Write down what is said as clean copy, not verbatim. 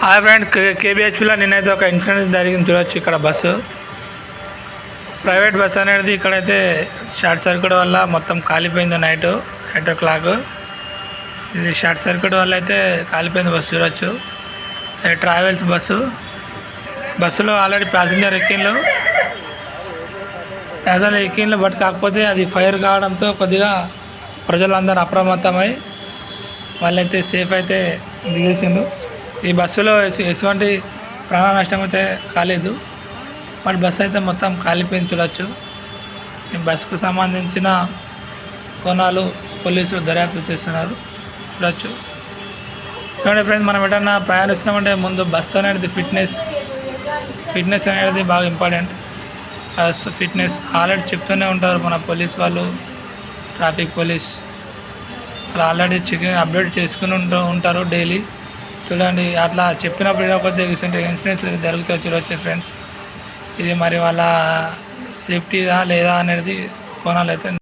Hi friend, కేబిహెచ్లో నేనైతే ఒక incident జరిగింది చూడొచ్చు. ఇక్కడ బస్సు ప్రైవేట్ బస్ అనేది ఇక్కడైతే షార్ట్ సర్క్యూట్ వల్ల మొత్తం కాలిపోయింది. నైట్ 8 o'clock ఇది షార్ట్ సర్క్యూట్ వల్ల అయితే కాలిపోయింది బస్సు చూడొచ్చు. ట్రావెల్స్ బస్సులో ఆల్రెడీ ప్యాసింజర్ ఎక్కిండ్లు బట్ కాకపోతే అది ఫైర్ కావడంతో కొద్దిగా ప్రజలందరూ అప్రమత్తమై వాళ్ళైతే సేఫ్ అయితే దిగేసిండు. ఈ బస్సులో ఎటువంటి ప్రాణ నష్టం అయితే కాలేదు, బట్ బస్సు అయితే మొత్తం కాలిపోయింది చూడొచ్చు. ఈ బస్సుకు సంబంధించిన కోణాలు పోలీసులు దర్యాప్తు చేస్తున్నారు చూడొచ్చు. చూడండి ఫ్రెండ్స్, మనం ఎటన్నా ప్రయాణిస్తున్నామంటే ముందు బస్సు అనేది ఫిట్నెస్ అనేది బాగా ఇంపార్టెంట్. ఫిట్నెస్ ఆల్రెడీ చెప్తూనే ఉంటారు మన పోలీస్ వాళ్ళు, ట్రాఫిక్ పోలీస్ అలా ఆల్రెడీ అప్డేట్ చేసుకుని ఉంటారు డైలీ. చూడండి, అట్లా చెప్పినప్పుడు కొద్దిగా ఇన్సిడెంట్స్ జరుగుతాయి చూడవచ్చు ఫ్రెండ్స్. ఇది మరి వాళ్ళ సేఫ్టీదా లేదా అనేది కోణాలు అయితే